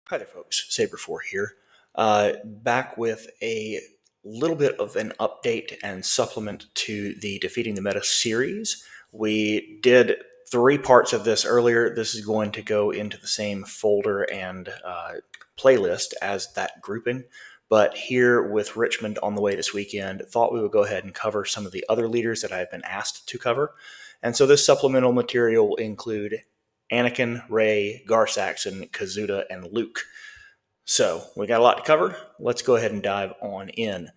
Hi there, folks. Saber4 here. Back with a little bit of an update and supplement to the Defeating the Meta series. We did 3 parts of this earlier. This is going to go into the same folder and playlist as that grouping. But here with Richmond on the way this weekend, thought we would go ahead and cover some of the other leaders that I've been asked to cover. And so this supplemental material will include Anakin, Rey, Gar Saxon, Kazuda, and Luke. So we got a lot to cover. Let's go ahead and dive on in.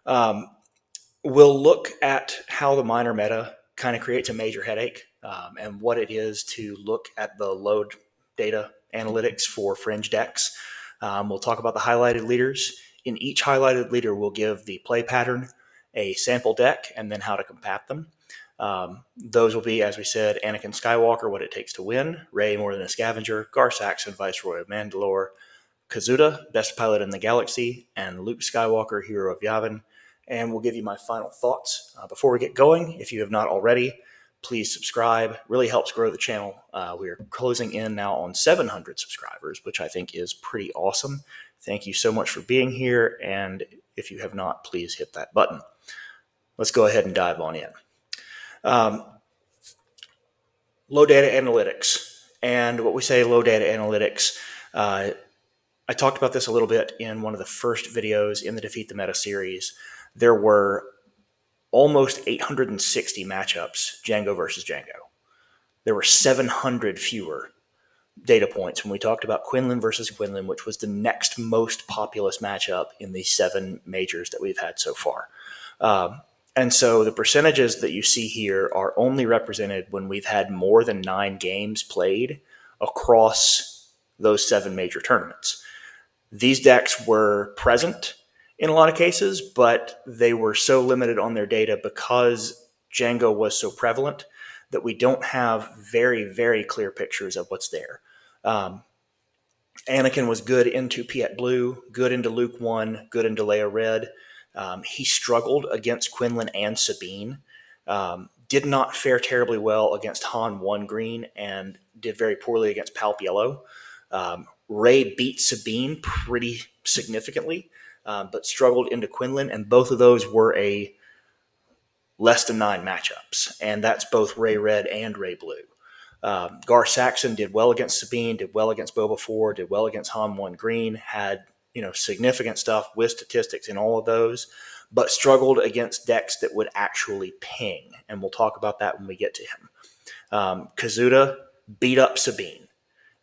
We'll look at how the minor meta kind of creates a major headache and what it is to look at the load data analytics for fringe decks. We'll talk about the highlighted leaders. In each highlighted leader, we'll give the play pattern, a sample deck, and then how to combat them. Those will be, as we said, Anakin Skywalker, what it takes to win, Rey, more than a scavenger, Gar Saxon, Viceroy of Mandalore, Kazuda, best pilot in the galaxy, and Luke Skywalker, hero of Yavin. And we'll give you my final thoughts. Before we get going, if you have not already, please subscribe. Really helps grow the channel. We are closing in now on 700 subscribers, which I think is pretty awesome. Thank you so much for being here. And if you have not, please hit that button. Let's go ahead and dive on in. Low data analytics. And what we say low data analytics, I talked about this a little bit in one of the first videos in the Defeat the Meta series. There were almost 860 matchups, Django versus Django. There were 700 fewer data points when we talked about Quinlan versus Quinlan, which was the next most populous matchup in the 7 majors that we've had so far. And so the percentages that you see here are only represented when we've had more than 9 games played across those 7 major tournaments. These decks were present in a lot of cases, but they were so limited on their data because Django was so prevalent that we don't have very, very clear pictures of what's there. Anakin was good into Piet Blue, good into Luke 1, good into Leia Red. He struggled against Quinlan and Sabine. Did not fare terribly well against Han 1 Green and did very poorly against Palp Yellow. Rey beat Sabine pretty significantly, but struggled into Quinlan, and both of those were a less than 9 matchups, and that's both Rey Red and Rey Blue. Gar Saxon did well against Sabine, did well against Boba 4, did well against Han 1 Green, had significant stuff with statistics in all of those, but struggled against decks that would actually ping, and we'll talk about that when we get to him. Kazuda beat up Sabine,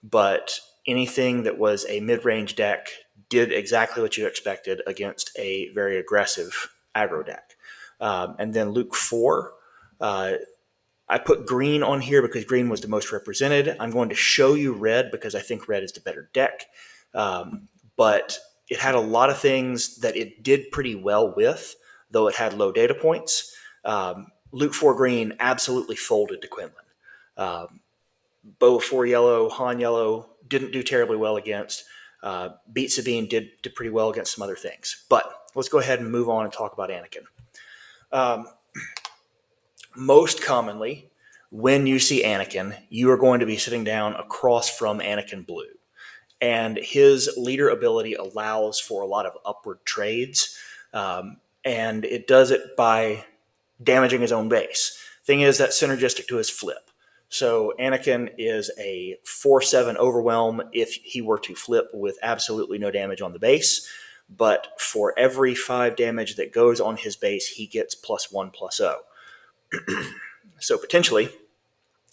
but anything that was a mid-range deck did exactly what you expected against a very aggressive aggro deck. And then Luke 4, I put green on here because green was the most represented. I'm going to show you red because I think red is the better deck. But it had a lot of things that it did pretty well with, though it had low data points. Luke 4 green absolutely folded to Quinlan. Boba 4 yellow, Han yellow, didn't do terribly well against. Beat Sabine did pretty well against some other things. But let's go ahead and move on and talk about Anakin. Most commonly, when you see Anakin, you are going to be sitting down across from Anakin Blue. And his leader ability allows for a lot of upward trades. And it does it by damaging his own base. Thing is, that's synergistic to his flip. So Anakin is a 4/7 overwhelm if he were to flip with absolutely no damage on the base. But for every 5 damage that goes on his base, he gets +1/+0. So potentially,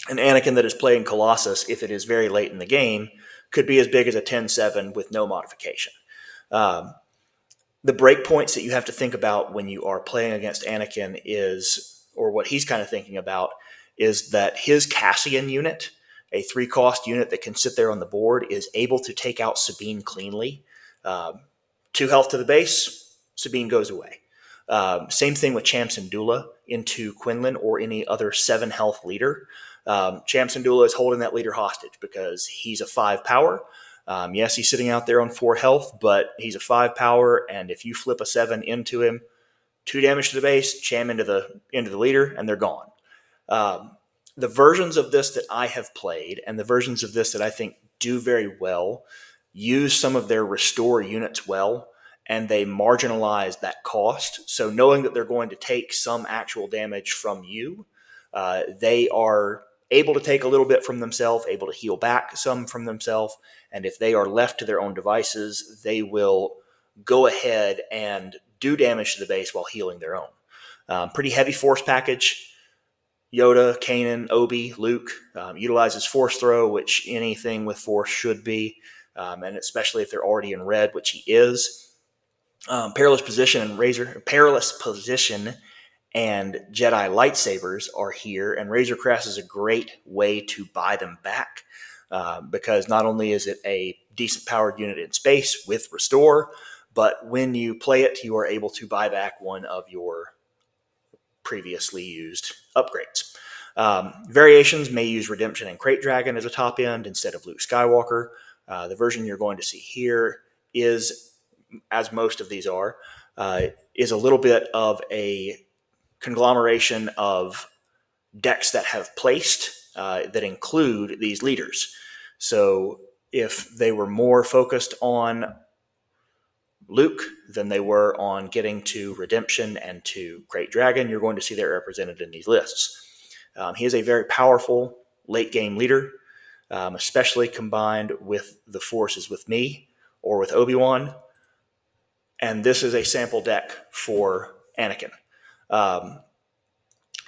an Anakin that is playing Colossus, if it is very late in the game, could be as big as a 10/7 with no modification. The breakpoints that you have to think about when you are playing against Anakin is, or what he's kind of thinking about, is that his Cassian unit, a 3-cost unit that can sit there on the board, is able to take out Sabine cleanly. 2 health to the base, Sabine goes away. Same thing with Cham Syndulla into Quinlan or any other 7 health leader. Cham Syndulla is holding that leader hostage because he's a 5 power. Yes, he's sitting out there on 4 health, but he's a 5 power, and if you flip a 7 into him, 2 damage to the base, Cham into the leader, and they're gone. The versions of this that I have played and the versions of this that I think do very well use some of their restore units well, and they marginalize that cost. So knowing that they're going to take some actual damage from you, they are able to take a little bit from themselves, able to heal back some from themselves, and if they are left to their own devices, they will go ahead and do damage to the base while healing their own. Pretty heavy force package. Yoda, Kanan, Obi, Luke utilizes Force Throw, which anything with Force should be, and especially if they're already in red, which he is. Perilous Position and Perilous Position and Jedi lightsabers are here, and Razor Crest is a great way to buy them back because not only is it a decent powered unit in space with Restore, but when you play it, you are able to buy back one of your previously used upgrades. Variations may use Redemption and Crate Dragon as a top end instead of Luke Skywalker. The version you're going to see here is, as most of these are, is a little bit of a conglomeration of decks that have placed that include these leaders. So if they were more focused on Luke than they were on getting to Redemption and to Great Dragon, you're going to see that represented in these lists. He is a very powerful late game leader, especially combined with the forces with me or with Obi-Wan. And this is a sample deck for Anakin.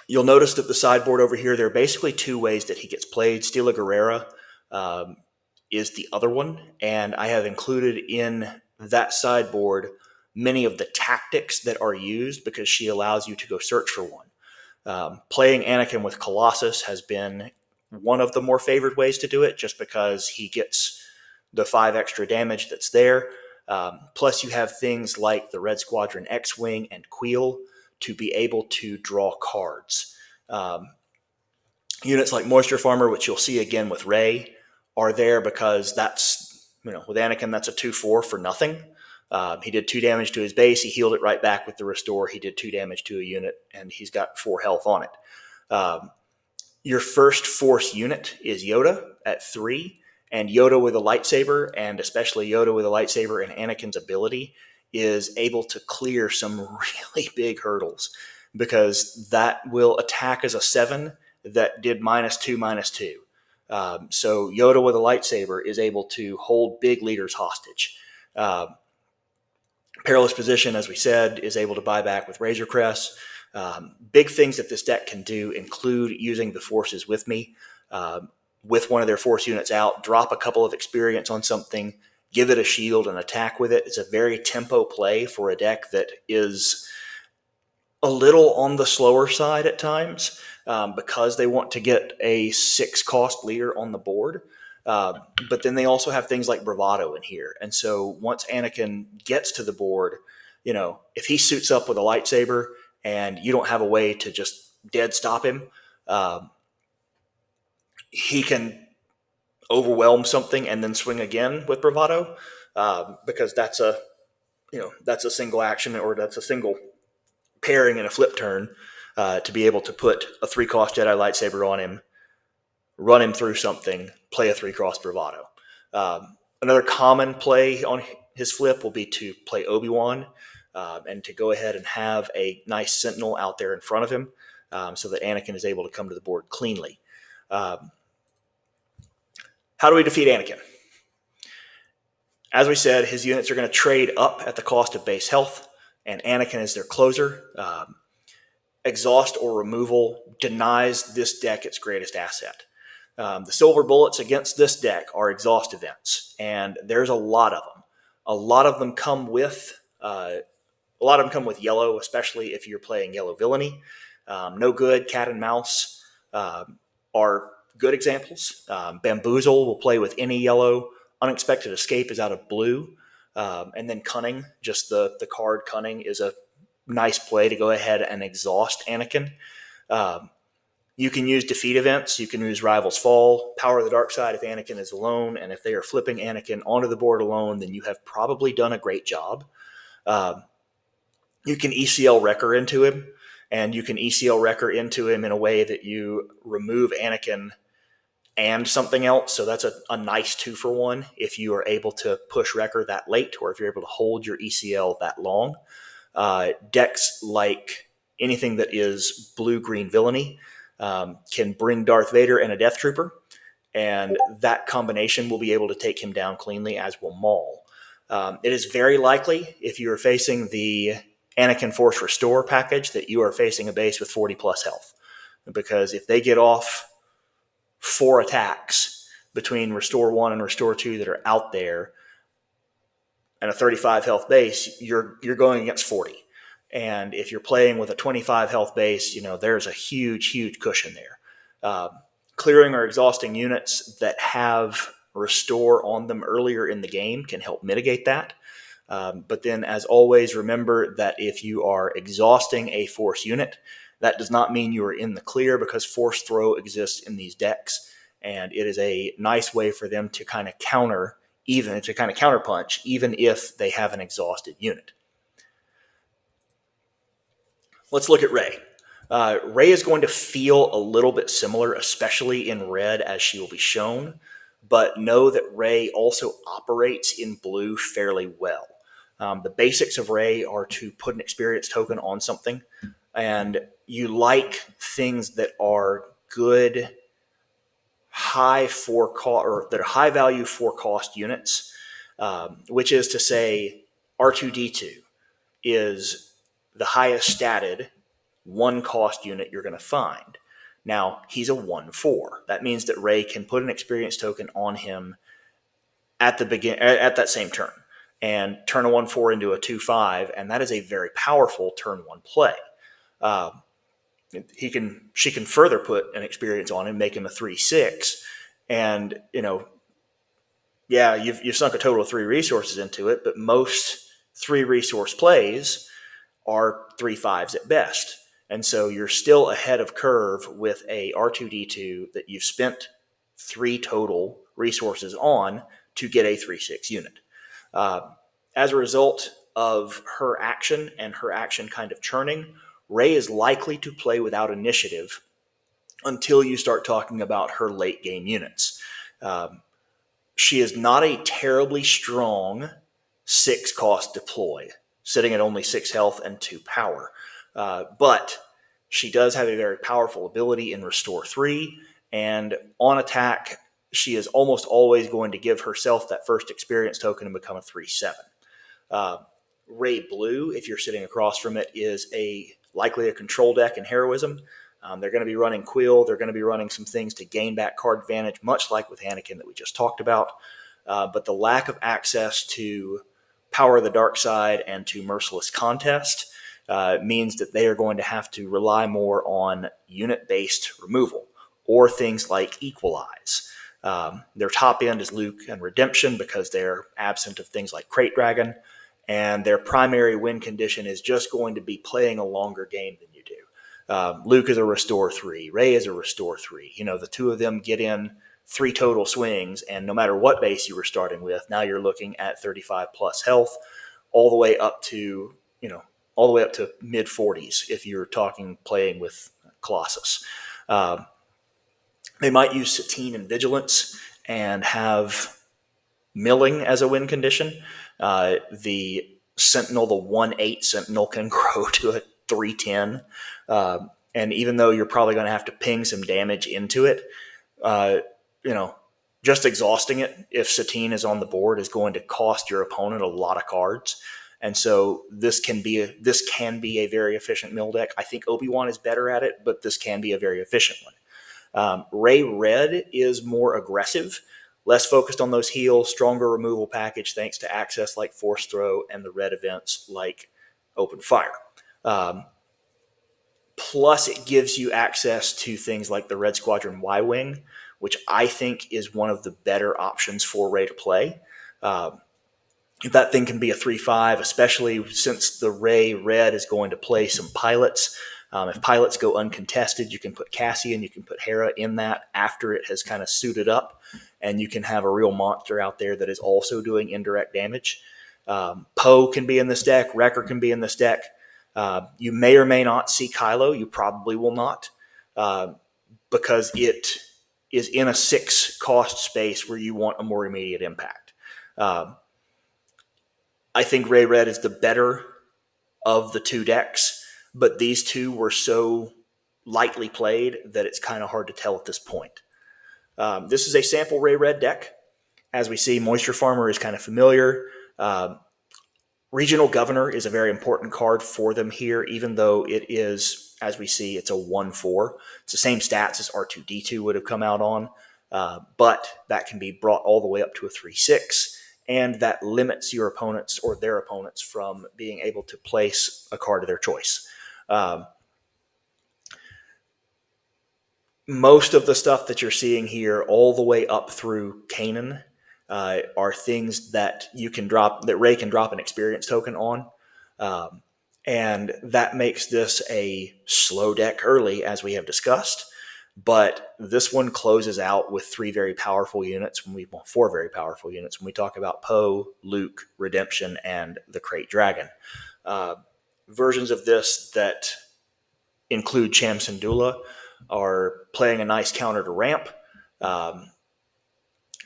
You'll notice that the sideboard over here, there are basically two ways that he gets played. Stila Guerrera is the other one, and I have included in that sideboard many of the tactics that are used because she allows you to go search for one. Playing Anakin with Colossus has been one of the more favored ways to do it, just because he gets the 5 extra damage that's there. Plus, you have things like the Red Squadron X-Wing and Queel to be able to draw cards. Units like Moisture Farmer, which you'll see again with Rey, are there because that's, with Anakin, that's a 2/4 for nothing. He did 2 damage to his base. He healed it right back with the Restore. He did 2 damage to a unit, and he's got 4 health on it. Your first Force unit is Yoda at 3, and Yoda with a lightsaber, and especially Yoda with a lightsaber and Anakin's ability, is able to clear some really big hurdles because that will attack as a 7 that did -2/-2. So Yoda with a lightsaber is able to hold big leaders hostage. Perilous Position, as we said, is able to buy back with Razor Crest. Big things that this deck can do include using the forces with me. With one of their force units out, drop a couple of experience on something, give it a shield and attack with it. It's a very tempo play for a deck that is a little on the slower side at times because they want to get a 6-cost leader on the board. But then they also have things like Bravado in here. And so once Anakin gets to the board, if he suits up with a lightsaber and you don't have a way to just dead stop him, he can overwhelm something and then swing again with Bravado because that's a single action, or that's a single pairing in a flip turn to be able to put a 3-cost Jedi lightsaber on him, run him through something, play a 3-cost Bravado. Another common play on his flip will be to play Obi-Wan and to go ahead and have a nice Sentinel out there in front of him so that Anakin is able to come to the board cleanly. How do we defeat Anakin? As we said, his units are going to trade up at the cost of base health, and Anakin is their closer. Exhaust or removal denies this deck its greatest asset. The silver bullets against this deck are exhaust events, and there's a lot of them. A lot of them come with yellow, especially if you're playing yellow villainy. No Good, Cat and Mouse are good examples. Bamboozle will play with any yellow. Unexpected Escape is out of blue. And then Cunning, just the card Cunning, is a nice play to go ahead and exhaust Anakin. You can use defeat events. You can use Rival's Fall, Power of the Dark Side if Anakin is alone. And if they are flipping Anakin onto the board alone, then you have probably done a great job. You can ECL Wrecker into him, and you can ECL Wrecker into him in a way that you remove Anakin and something else. So that's a nice 2-for-1 if you are able to push Wrecker that late, or if you're able to hold your ECL that long. Decks like anything that is blue-green villainy can bring Darth Vader and a Death Trooper, and that combination will be able to take him down cleanly, as will Maul. It is very likely, if you are facing the Anakin Force Restore package, that you are facing a base with 40 plus health. Because if they get off 4 attacks between Restore 1 and Restore 2 that are out there, and a 35 health base, you're going against 40. And if you're playing with a 25 health base, there's a huge cushion there. Clearing or exhausting units that have Restore on them earlier in the game can help mitigate that. But then, as always, remember that if you are exhausting a Force unit, that does not mean you are in the clear, because Force Throw exists in these decks, and it is a nice way for them to kind of counterpunch, even if they have an exhausted unit. Let's look at Rey. Rey is going to feel a little bit similar, especially in red, as she will be shown, but know that Rey also operates in blue fairly well. The basics of Rey are to put an experience token on something, and you like things that are good, high value for cost units, which is to say R2-D2 is the highest statted 1 cost unit you're going to find. Now, he's a 1/4. That means that Rey can put an experience token on him at that same turn, and turn a 1/4 into a 2/5, and that is a very powerful turn 1 play. She can further put an experience on him, make him a 3/6, and you've sunk a total of 3 resources into it, but most 3 resource plays are 3/5s at best. And so you're still ahead of curve with a R2-D2 that you've spent 3 total resources on to get a 3/6 unit. As a result of her action and her action kind of churning, Rey is likely to play without initiative until you start talking about her late game units. She is not a terribly strong 6 cost deploy, sitting at only 6 health and 2 power. But she does have a very powerful ability in Restore 3, and on attack, she is almost always going to give herself that first experience token and become a 3/7. Rey Blue, if you're sitting across from it, is likely a control deck in Heroism. They're going to be running Quill. They're going to be running some things to gain back card advantage, much like with Anakin that we just talked about. But the lack of access to Power of the Dark Side and to Merciless Contest means that they are going to have to rely more on unit-based removal, or things like Equalize. Their top end is Luke and Redemption, because they're absent of things like Crate Dragon, and their primary win condition is just going to be playing a longer game than you do. Luke is a Restore 3. Rey is a Restore 3. The two of them get in 3 total swings, and no matter what base you were starting with, now you're looking at 35 plus health, all the way up to mid 40s if you're talking playing with Colossus. They might use Satine and Vigilance and have Milling as a win condition. The Sentinel, the 1/8 Sentinel, can grow to a 3/10. And even though you're probably going to have to ping some damage into it, just exhausting it if Satine is on the board is going to cost your opponent a lot of cards. And so this can be a very efficient mill deck. I think Obi-Wan is better at it, but this can be a very efficient one. Rey Red is more aggressive, less focused on those heals, stronger removal package thanks to access like Force Throw and the red events like Open Fire. Plus, it gives you access to things like the Red Squadron Y-Wing, which I think is one of the better options for Rey to play. If that thing can be a 3/5, especially since the Rey Red is going to play some pilots. If pilots go uncontested, you can put Cassian, you can put Hera in that after it has kind of suited up, and you can have a real monster out there that is also doing indirect damage. Poe can be in this deck. Wrecker can be in this deck. You may or may not see Kylo. You probably will not, because it is in a 6 cost space where you want a more immediate impact. I think Ray Red is the better of the 2 decks, but these 2 were so lightly played that it's kind of hard to tell at this point. This is a sample Ray Red deck. As we see, Moisture Farmer is kind of familiar. Regional Governor is a very important card for them here, even though it is, as we see, it's a 1/4. It's the same stats as R2-D2 would have come out on, but that can be brought all the way up to a 3/6, and that limits your opponents or their opponents from being able to place a card of their choice. Most of the stuff that you're seeing here, all the way up through Kanan, are things that you can drop, that Ray can drop an experience token on. And that makes this a slow deck early, as we have discussed. But this one closes out with 4 very powerful units when we talk about Poe, Luke, Redemption, and the Krayt Dragon. Versions of this that include Cham Syndulla are playing a nice counter to ramp.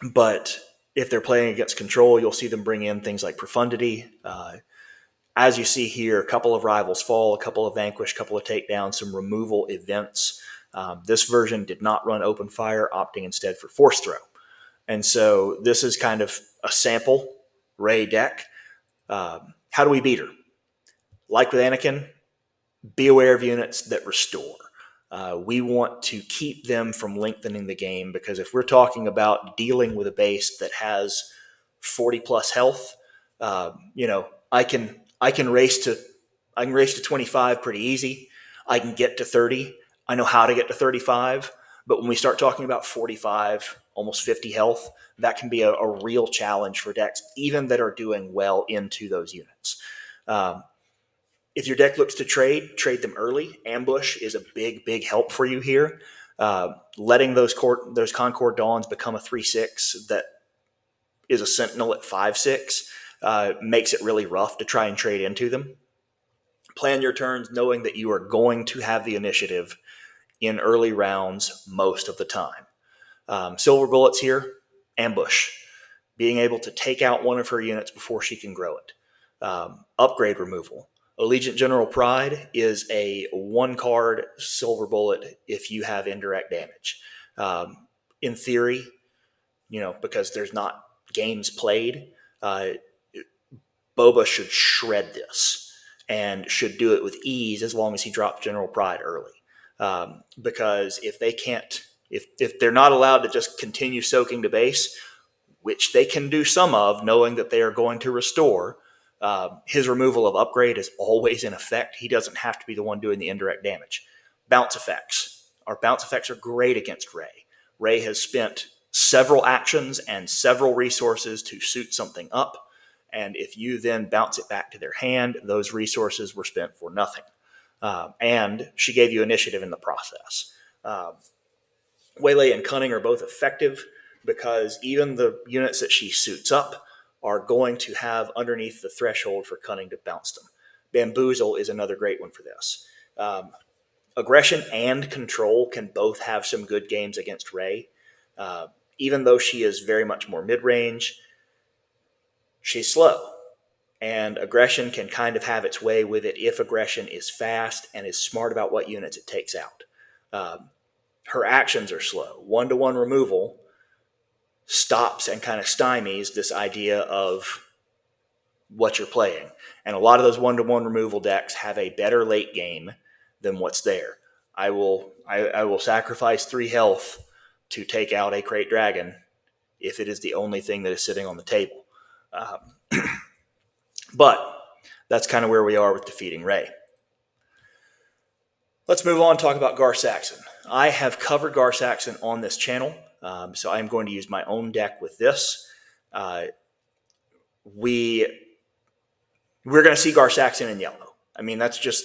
But if they're playing against control, you'll see them bring in things like Profundity. As you see here, a couple of Rivals Fall, a couple of Vanquish, a couple of Takedowns, some removal events. This version did not run Open Fire, opting instead for Force Throw. And so this is kind of a sample Ray deck. How do we beat her? Like with Anakin, be aware of units that restore. We want to keep them from lengthening the game, because if we're talking about dealing with a base that has 40 plus health, I can race to 25 pretty easy. I can get to 30. I know how to get to 35. But when we start talking about 45, almost 50 health, that can be a real challenge for decks, even that are doing well into those units. If your deck looks to trade them early. Ambush is a big help for you here. Letting those Concord Dawns become a 3/6 that is a Sentinel at 5/6 makes it really rough to try and trade into them. Plan your turns knowing that you are going to have the initiative in early rounds most of the time. Silver Bullets here, Ambush. Being able to take out one of her units before she can grow it. Upgrade removal. Allegiant General Pride is a 1-card silver bullet if you have indirect damage. In theory, because there's not games played, Boba should shred this and should do it with ease as long as he drops General Pride early. Because if they're not allowed to just continue soaking to base, which they can do some of, knowing that they are going to restore, his removal of Upgrade is always in effect. He doesn't have to be the one doing the indirect damage. Bounce effects. Our bounce effects are great against Ray. Ray has spent several actions and several resources to suit something up, and if you then bounce it back to their hand, those resources were spent for nothing. And she gave you initiative in the process. Waylay and Cunning are both effective because even the units that she suits up are going to have underneath the threshold for Cunning to bounce them. Bamboozle is another great one for this. Aggression and Control can both have some good games against Ray. Even though she is very much more mid-range, she's slow. And Aggression can kind of have its way with it if Aggression is fast and is smart about what units it takes out. Her actions are slow. 1-to-1 removal stops and kind of stymies this idea of what you're playing. And a lot of those 1-to-1 removal decks have a better late game than what's there. I will sacrifice 3 health to take out a Krayt Dragon if it is the only thing that is sitting on the table. But that's kind of where we are with defeating Ray. Let's move on and talk about Gar Saxon. I have covered Gar Saxon on this channel, so I'm going to use my own deck with this. We're going to see Gar Saxon in yellow. I mean, that's just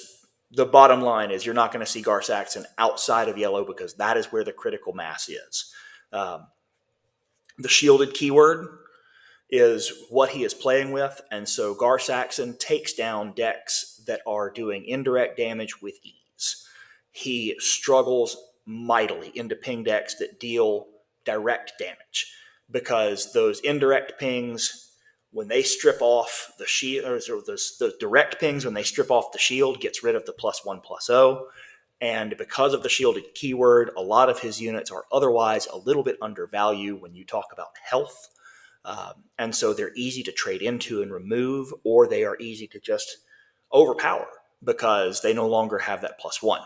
the bottom line is you're not going to see Gar Saxon outside of yellow because that is where the critical mass is. The shielded keyword is what he is playing with, and so Gar Saxon takes down decks that are doing indirect damage with ease. He struggles mightily into ping decks that deal direct damage, because those indirect pings, when they strip off the shield, or the direct pings, when they strip off the shield, gets rid of the +1/+0. And because of the shielded keyword, a lot of his units are otherwise a little bit undervalued when you talk about health. And so they're easy to trade into and remove, or they are easy to just overpower because they no longer have that +1.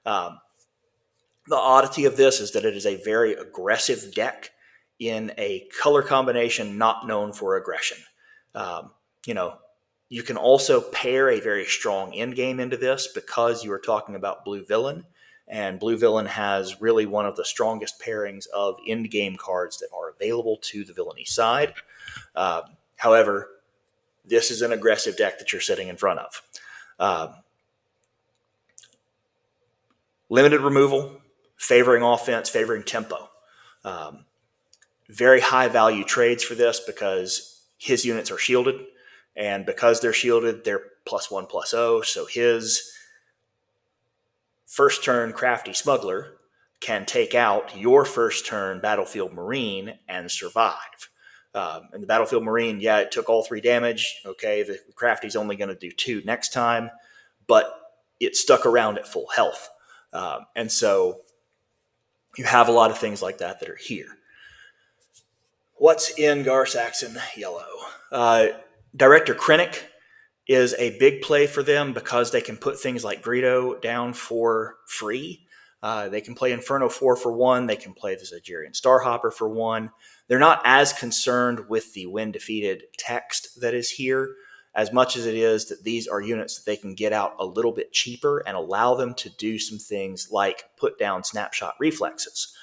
The oddity of this is that it is a very aggressive deck in a color combination not known for aggression. Um, you know, you can also pair a very strong end game into this because you are talking about Blue Villain, and Blue Villain has really one of the strongest pairings of end game cards that are available to the villainy side. However, this is an aggressive deck that you're sitting in front of. Limited removal, favoring offense, favoring tempo. Very high value trades for this because his units are shielded, and because they're shielded, they're +1/+0. So his first turn Crafty Smuggler can take out your first turn Battlefield Marine and survive. And the Battlefield Marine, yeah, it took all 3 damage. Okay, the Crafty's only going to do 2 next time, but it stuck around at full health. And so you have a lot of things like that that are here. What's in Gar Saxon Yellow? Director Krennic is a big play for them because they can put things like Greedo down for free. They can play Inferno 4 for 1. They can play the Zagerian Starhopper for 1. They're not as concerned with the when defeated text that is here, as much as it is that these are units that they can get out a little bit cheaper and allow them to do some things like put down Snapshot Reflexes,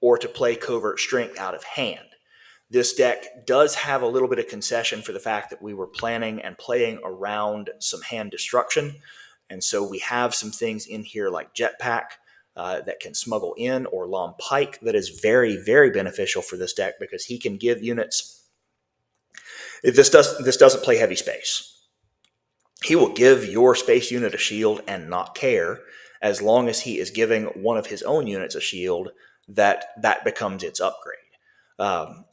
or to play Covert Strength out of hand. This deck does have a little bit of concession for the fact that we were planning and playing around some hand destruction. And so we have some things in here like Jetpack that can smuggle in, or Lom Pike that is very, very beneficial for this deck because he can give units. This doesn't play heavy space. He will give your space unit a shield and not care, as long as he is giving one of his own units a shield that becomes its upgrade.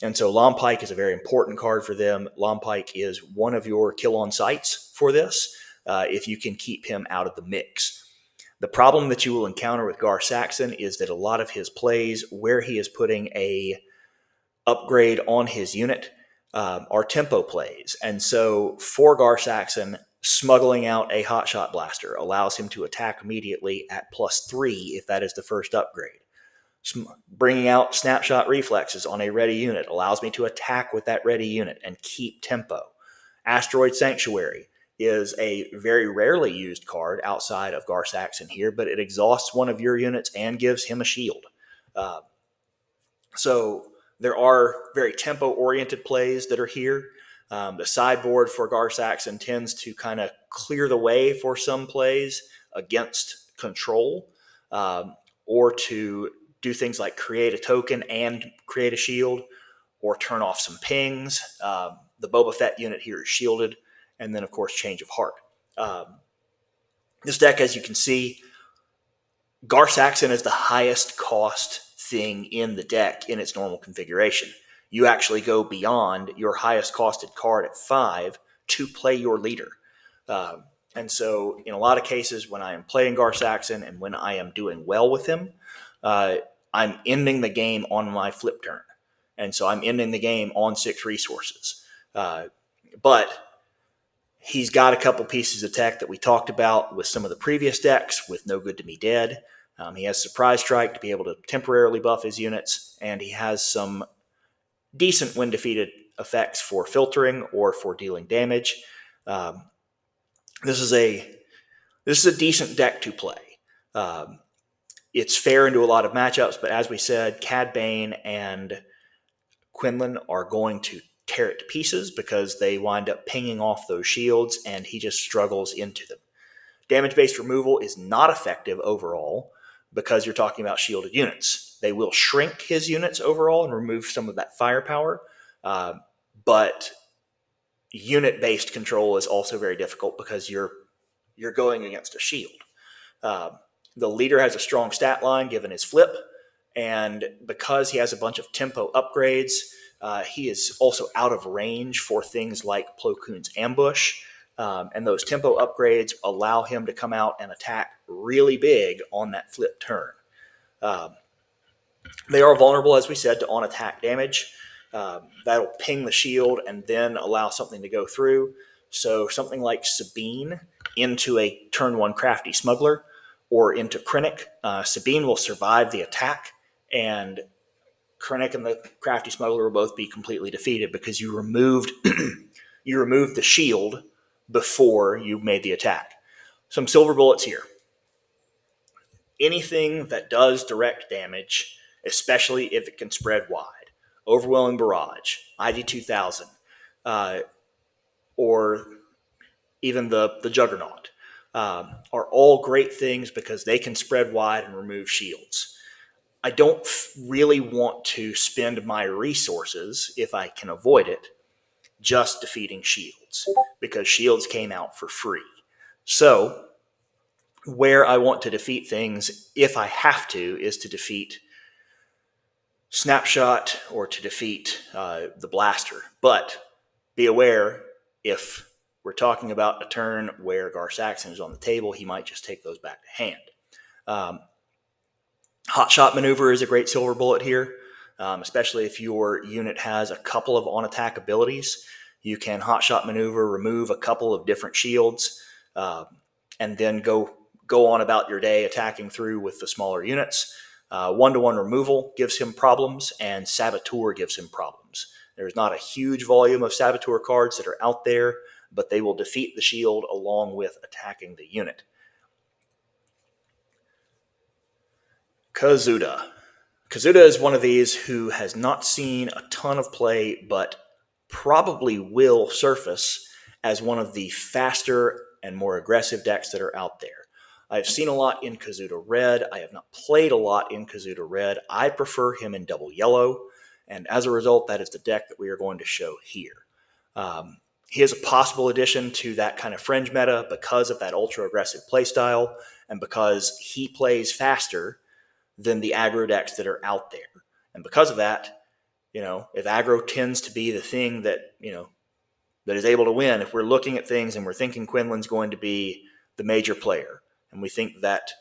And so Lom Pike is a very important card for them. Lom Pike is one of your kill on sights for this, if you can keep him out of the mix. The problem that you will encounter with Gar Saxon is that a lot of his plays where he is putting a upgrade on his unit are tempo plays. And so for Gar Saxon, smuggling out a Hotshot Blaster allows him to attack immediately at +3 if that is the first upgrade. Bringing out Snapshot Reflexes on a ready unit allows me to attack with that ready unit and keep tempo. Asteroid Sanctuary is a very rarely used card outside of Gar Saxon here, but it exhausts one of your units and gives him a shield. So there are very tempo-oriented plays that are here. The sideboard for Gar Saxon tends to kind of clear the way for some plays against control, or to do things like create a token and create a shield, or turn off some pings. The Boba Fett unit here is shielded, and then, of course, Change of Heart. This deck, as you can see, Gar Saxon is the highest cost thing in the deck in its normal configuration. You actually go beyond your highest costed card at 5 to play your leader. And so in a lot of cases, when I am playing Gar Saxon and when I am doing well with him, I'm ending the game on my flip turn. And so I'm ending the game on 6 resources. But he's got a couple pieces of tech that we talked about with some of the previous decks with No Good to Me Dead. He has Surprise Strike to be able to temporarily buff his units, and he has some decent when defeated effects for filtering or for dealing damage. This is a decent deck to play. It's fair into a lot of matchups, but as we said, Cad Bane and Quinlan are going to tear it to pieces because they wind up pinging off those shields, and he just struggles into them. Damage-based removal is not effective overall because you're talking about shielded units. They will shrink his units overall and remove some of that firepower, but unit-based control is also very difficult because you're going against a shield. The leader has a strong stat line given his flip, and because he has a bunch of tempo upgrades, he is also out of range for things like Plo Koon's ambush. And those tempo upgrades allow him to come out and attack really big on that flip turn. They are vulnerable, as we said, to on-attack damage. That'll ping the shield and then allow something to go through. So something like Sabine into a turn 1 Crafty Smuggler or into Krennic. Sabine will survive the attack, and Krennic and the Crafty Smuggler will both be completely defeated because you removed the shield before you made the attack. Some silver bullets here. Anything that does direct damage, especially if it can spread wide. Overwhelming Barrage, ID-2000, or even the Juggernaut, are all great things because they can spread wide and remove shields. I don't really want to spend my resources, if I can avoid it, just defeating shields, because shields came out for free. So where I want to defeat things, if I have to, is to defeat Snapshot or to defeat the Blaster. But be aware, if we're talking about a turn where Gar Saxon is on the table, he might just take those back to hand. Hot Shot Maneuver is a great silver bullet here, especially if your unit has a couple of on-attack abilities. You can Hot Shot Maneuver, remove a couple of different shields, and then go on about your day attacking through with the smaller units. One-to-one removal gives him problems, and Saboteur gives him problems. There's not a huge volume of Saboteur cards that are out there, but they will defeat the shield along with attacking the unit. Kazuda. Kazuda is one of these who has not seen a ton of play, but probably will surface as one of the faster and more aggressive decks that are out there. I've seen a lot in Kazuda Red. I have not played a lot in Kazuda Red. I prefer him in Double Yellow, and as a result, that is the deck that we are going to show here. He is a possible addition to that kind of fringe meta because of that ultra-aggressive playstyle, and because he plays faster than the aggro decks that are out there. And because of that, if aggro tends to be the thing that, that is able to win, if we're looking at things and we're thinking Quinlan's going to be the major player, and we think that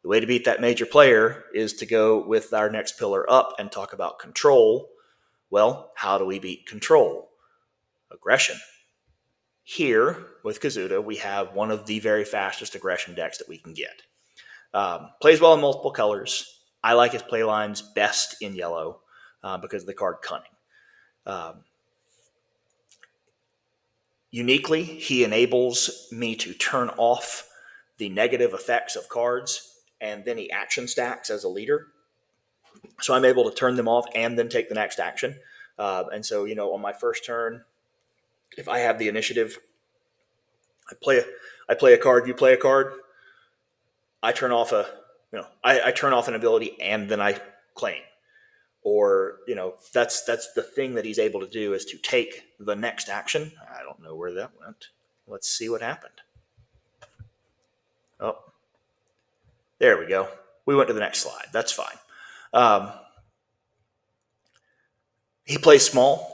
the way to beat that major player is to go with our next pillar up and talk about control, well, how do we beat control? Aggression. Here, with Kazuda, we have one of the very fastest aggression decks that we can get. Plays well in multiple colors. I like his play lines best in yellow because of the card Cunning. Uniquely, he enables me to turn off the negative effects of cards, and then he action stacks as a leader. So I'm able to turn them off and then take the next action. And so, on my first turn, if I have the initiative, I play a card, you play a card, I turn off I turn off an ability and then I claim. Or, that's the thing that he's able to do, is to take the next action. I don't know where that went. Let's see what happened. Oh, there we go. We went to the next slide. That's fine. He plays small.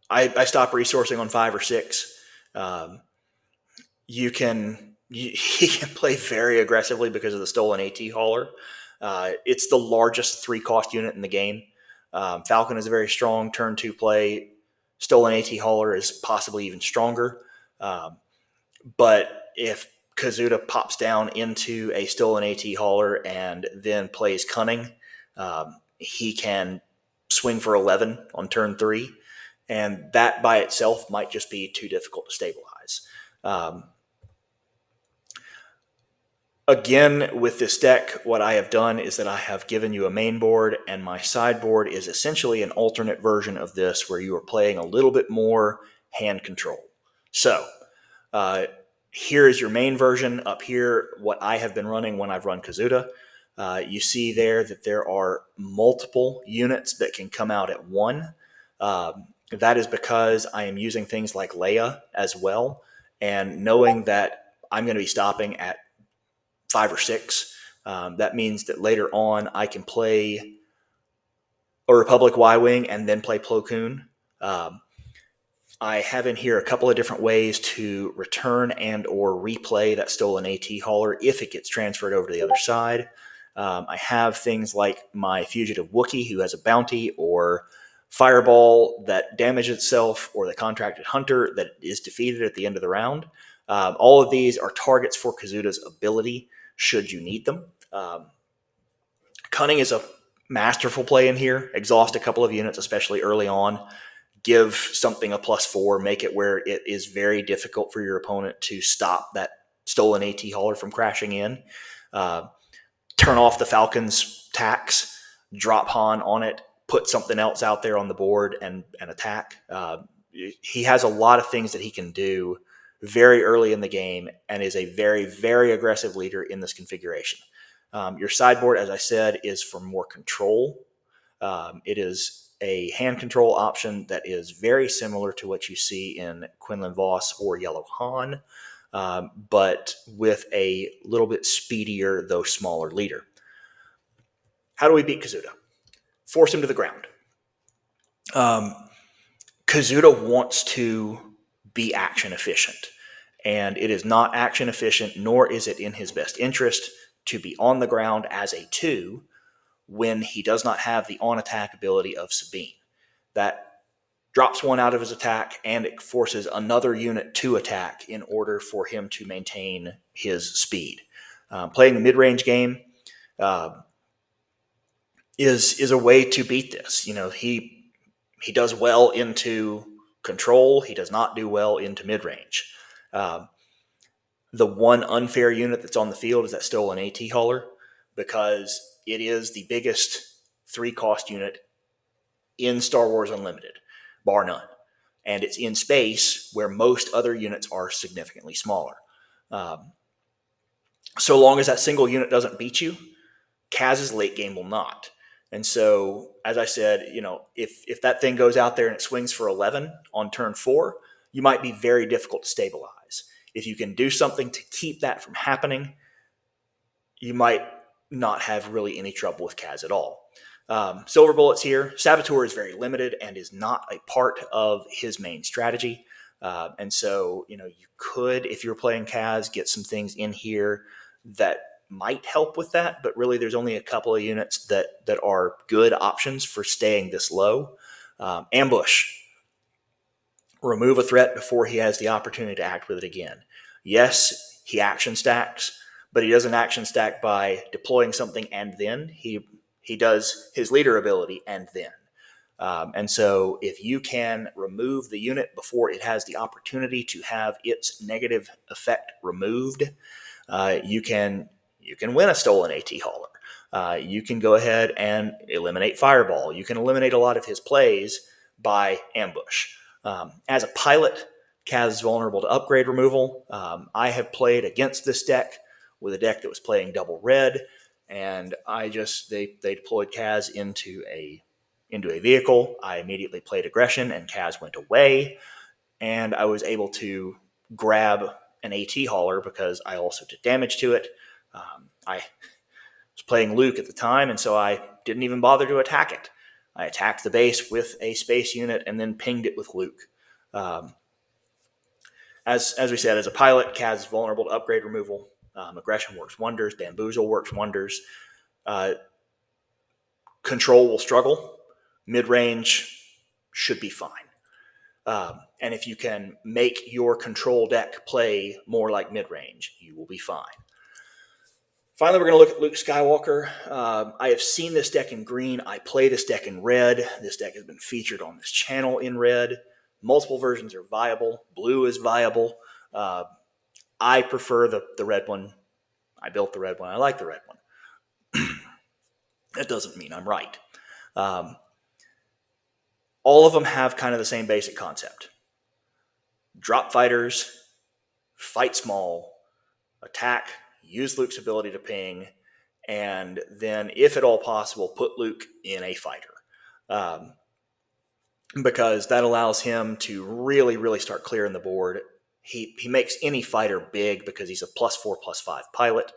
I stop resourcing on 5 or 6. He can play very aggressively because of the Stolen AT Hauler. It's the largest 3-cost unit in the game. Falcon is a very strong turn 2 play. Stolen AT Hauler is possibly even stronger. But if Kazuda pops down into a Stolen AT Hauler and then plays Cunning, he can swing for 11 on turn 3. And that by itself might just be too difficult to stabilize. Again, with this deck, what I have done is that I have given you a main board, and my sideboard is essentially an alternate version of this where you are playing a little bit more hand control. So here is your main version. Up here, what I have been running when I've run Kazuda. You see there that there are multiple units that can come out at one. That is because I am using things like Leia as well, and knowing that I'm going to be stopping at 5 or 6, That means that later on I can play a Republic Y-Wing and then play Plo Koon. I have in here a couple of different ways to return and or replay that stolen AT hauler if it gets transferred over to the other side. I have things like my fugitive Wookiee who has a bounty, or Fireball that damages itself, or the contracted hunter that is defeated at the end of the round. All of these are targets for Kazuda's ability should you need them. Cunning is a masterful play in here. Exhaust a couple of units, especially early on. Give something a +4, make it where it is very difficult for your opponent to stop that stolen AT hauler from crashing in. Turn off the Falcon's tax, drop Han on it, put something else out there on the board and attack. He has a lot of things that he can do very early in the game and is a very, very aggressive leader in this configuration. Your sideboard, as I said, is for more control. It is a hand control option that is very similar to what you see in Quinlan Voss or Yellow Han, but with a little bit speedier, though smaller leader. How do we beat Kazuda? Force him to the ground. Kazuda wants to be action efficient, and it is not action efficient, nor is it in his best interest to be on the ground as a 2 when he does not have the on-attack ability of Sabine. That drops one out of his attack, and it forces another unit to attack in order for him to maintain his speed. Playing the mid-range game is a way to beat this. You know, he does well into control. He does not do well into mid-range. The one unfair unit that's on the field is that stolen AT hauler, because it is the biggest 3-cost unit in Star Wars Unlimited, bar none. And it's in space where most other units are significantly smaller. So long as that single unit doesn't beat you, Kaz's late game will not. And so, as I said, you know, if that thing goes out there and it swings for 11 on turn 4, you might be very difficult to stabilize. If you can do something to keep that from happening, you might not have really any trouble with Kaz at all. Silver bullets here. Saboteur is very limited and is not a part of his main strategy. And so, you know, you could, if you're playing Kaz, get some things in here that might help with that. But really, there's only a couple of units that are good options for staying this low. Ambush. Remove a threat before he has the opportunity to act with it again. Yes, he action stacks, but he doesn't action stack by deploying something and then. He does his leader ability and then. And so if you can remove the unit before it has the opportunity to have its negative effect removed, you can win a stolen AT hauler. You can go ahead and eliminate Fireball. You can eliminate a lot of his plays by ambush. As a pilot, Kaz is vulnerable to upgrade removal. I have played against this deck with a deck that was playing double red, and they deployed Kaz into a vehicle. I immediately played aggression, and Kaz went away, and I was able to grab an AT hauler because I also did damage to it. I was playing Luke at the time, and so I didn't even bother to attack it. I attacked the base with a space unit and then pinged it with Luke. As we said, as a pilot, Kaz is vulnerable to upgrade removal. Aggression works wonders. Bamboozle works wonders. Control will struggle. Mid-range should be fine. And if you can make your control deck play more like mid-range, you will be fine. Finally, we're going to look at Luke Skywalker. I have seen this deck in green. I play this deck in red. This deck has been featured on this channel in red. Multiple versions are viable. Blue is viable. I prefer the red one. I built the red one. I like the red one. That doesn't mean I'm right. All of them have kind of the same basic concept. Drop fighters, fight small, attack, use Luke's ability to ping, and then, if at all possible, put Luke in a fighter. Because that allows him to really, really start clearing the board. He makes any fighter big because he's a +4/+5 pilot.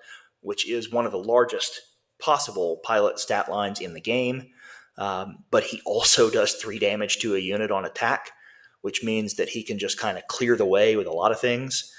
which is one of the largest possible pilot stat lines in the game. But he also does 3 damage to a unit on attack, which means that he can just kind of clear the way with a lot of things.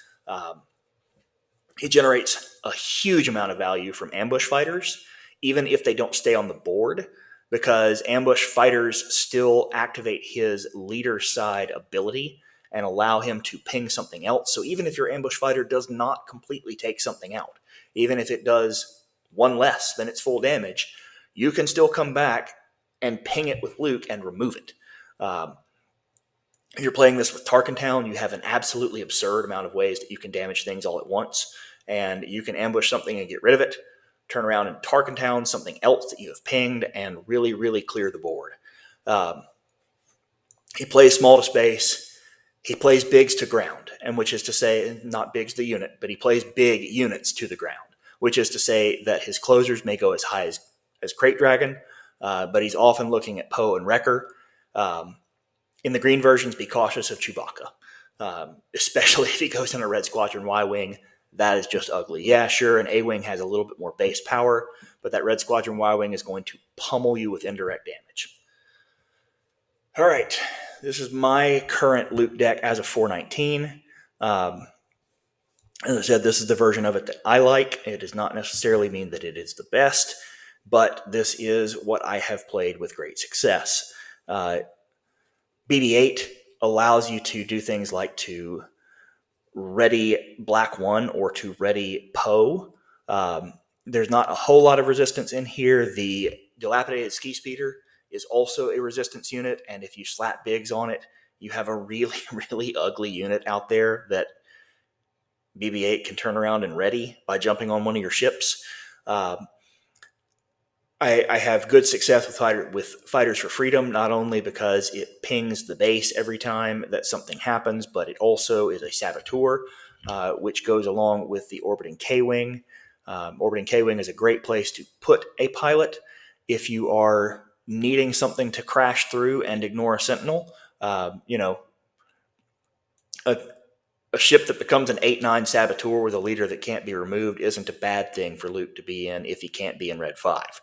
He generates a huge amount of value from ambush fighters, even if they don't stay on the board, because ambush fighters still activate his leader side ability and allow him to ping something else. So even if your ambush fighter does not completely take something out, even if it does 1 less than its full damage, you can still come back and ping it with Luke and remove it. If you're playing this with Tarkin Town, you have an absolutely absurd amount of ways that you can damage things all at once. And you can ambush something and get rid of it, turn around in Tarkin Town something else that you have pinged, and really, really clear the board. He plays small to space. He plays bigs to ground, and which is to say, not bigs the unit, but he plays big units to the ground, which is to say that his closers may go as high as Crate Dragon, but he's often looking at Poe and Wrecker. In the green versions, be cautious of Chewbacca, especially if he goes in a Red Squadron Y-Wing. That is just ugly. Yeah, sure, an A-Wing has a little bit more base power, but that Red Squadron Y-Wing is going to pummel you with indirect damage. All right, this is my current Luke deck as of 419. As I said, this is the version of it that I like. It does not necessarily mean that it is the best, but this is what I have played with great success. BB-8 allows you to do things like to ready Black 1 or to ready Poe. There's not a whole lot of resistance in here. The Dilapidated Ski Speeder is also a resistance unit, and if you slap bigs on it, you have a really, really ugly unit out there that BB-8 can turn around and ready by jumping on one of your ships. I have good success with Fighters for Freedom, not only because it pings the base every time that something happens, but it also is a saboteur, which goes along with the Orbiting K-Wing. Orbiting K-Wing is a great place to put a pilot if you are needing something to crash through and ignore a Sentinel. A ship that becomes an 8-9 saboteur with a leader that can't be removed isn't a bad thing for Luke to be in if he can't be in Red 5.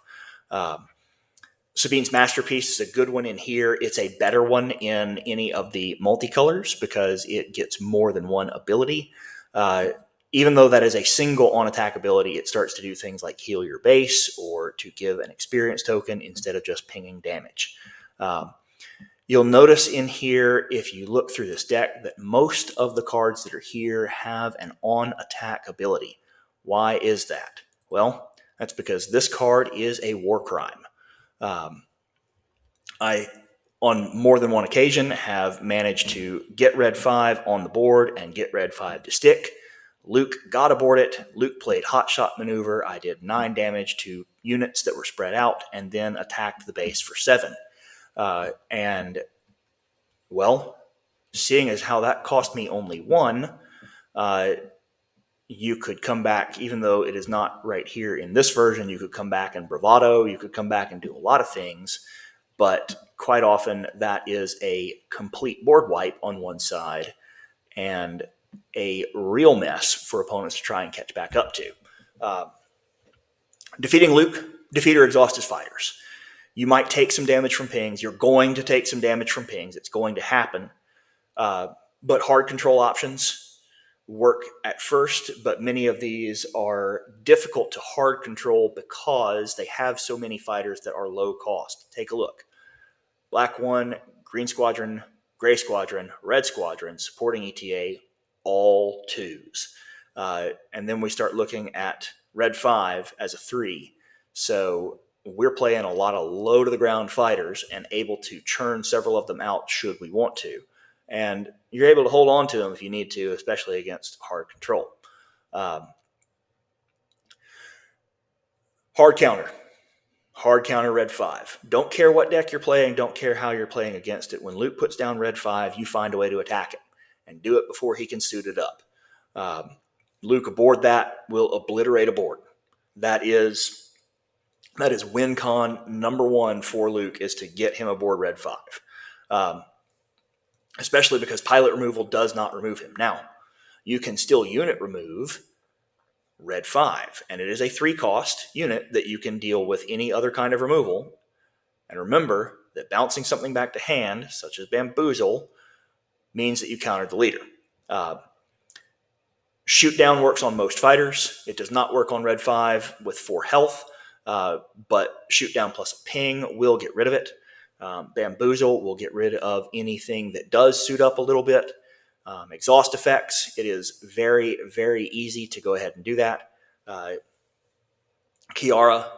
Sabine's Masterpiece is a good one in here. It's a better one in any of the multicolors because it gets more than one ability. Even though that is a single on-attack ability, it starts to do things like heal your base or to give an experience token instead of just pinging damage. You'll notice in here, if you look through this deck, that most of the cards that are here have an on-attack ability. Why is that? Well, that's because this card is a war crime. I, on more than one occasion, have managed to get Red 5 on the board and get Red 5 to stick. Luke got aboard it. Luke played Hotshot Maneuver. I did 9 damage to units that were spread out and then attacked the base for 7. And, well, seeing as how that cost me only 1, you could come back, even though it is not right here in this version, you could come back and bravado, you could come back and do a lot of things, but quite often that is a complete board wipe on one side and a real mess for opponents to try and catch back up to. Defeating Luke, defeat or exhaust his fighters. You might take some damage from pings. You're going to take some damage from pings. It's going to happen. But hard control options work at first, but many of these are difficult to hard control because they have so many fighters that are low cost. Take a look. Black 1, Green Squadron, Gray Squadron, Red Squadron, supporting ETA, all 2s. And then we start looking at Red 5 as a 3. So we're playing a lot of low-to-the-ground fighters and able to churn several of them out should we want to. And you're able to hold on to them if you need to, especially against hard control. Hard counter. Hard counter Red 5. Don't care what deck you're playing. Don't care how you're playing against it. When Luke puts down Red 5, you find a way to attack it and do it before he can suit it up. Luke aboard that will obliterate a board. That is win con number 1 for Luke, is to get him aboard Red 5. Especially because pilot removal does not remove him. Now, you can still unit remove red 5, and it is a 3-cost unit that you can deal with any other kind of removal. And remember that bouncing something back to hand, such as Bamboozle, means that you countered the leader. Shoot down works on most fighters. It does not work on red 5 with 4 health, but shoot down plus a ping will get rid of it. Bamboozle will get rid of anything that does suit up a little bit. Exhaust effects, it is very, very easy to go ahead and do that. Kiara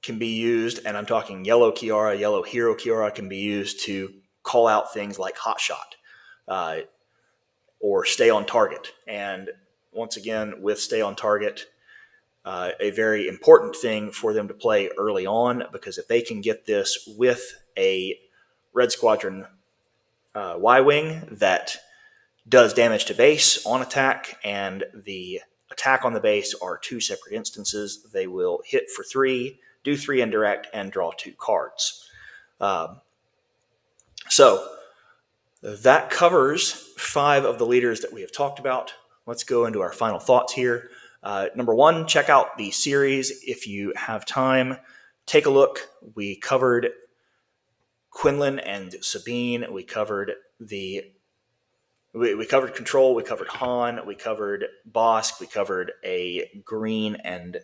can be used, and I'm talking yellow Kiara, yellow hero Kiara can be used to call out things like hot shot or stay on target. And once again, with stay on target, a very important thing for them to play early on, because if they can get this with a Red Squadron Y-Wing that does damage to base on attack, and the attack on the base are 2 separate instances, they will hit for 3, do 3 indirect, and draw 2 cards. So that covers 5 of the leaders that we have talked about. Let's go into our final thoughts here. Number 1, check out the series if you have time. Take a look. We covered Quinlan and Sabine. We covered we covered Control. We covered Han. We covered Bosk. We covered a green and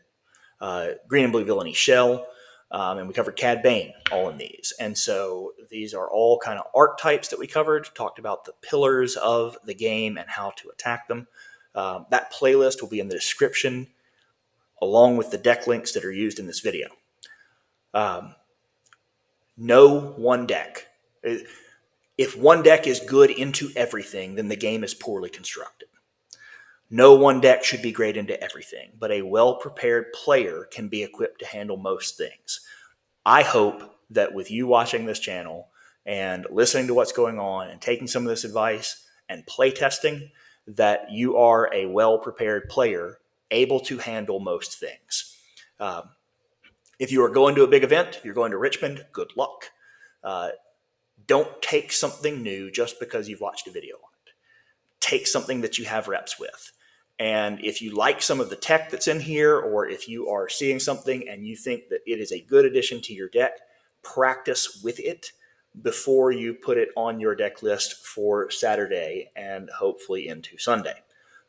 blue villainy shell. And we covered Cad Bane all in these. And so these are all kind of archetypes that we covered, talked about the pillars of the game and how to attack them. That playlist will be in the description, along with the deck links that are used in this video. No one deck. If one deck is good into everything, then the game is poorly constructed. No one deck should be great into everything, but a well-prepared player can be equipped to handle most things. I hope that with you watching this channel and listening to what's going on and taking some of this advice and play testing, that you are a well-prepared player able to handle most things. If you are going to a big event, if you're going to Richmond, good luck. Don't take something new just because you've watched a video on it. Take something that you have reps with. And if you like some of the tech that's in here, or if you are seeing something and you think that it is a good addition to your deck, practice with it before you put it on your deck list for Saturday and hopefully into Sunday.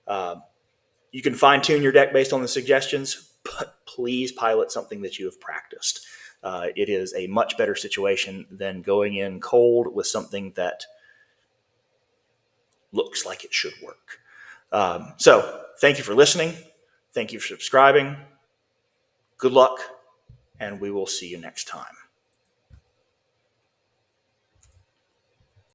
You can fine-tune your deck based on the suggestions, but please pilot something that you have practiced. It is a much better situation than going in cold with something that looks like it should work. So thank you for listening. Thank you for subscribing. Good luck, and we will see you next time.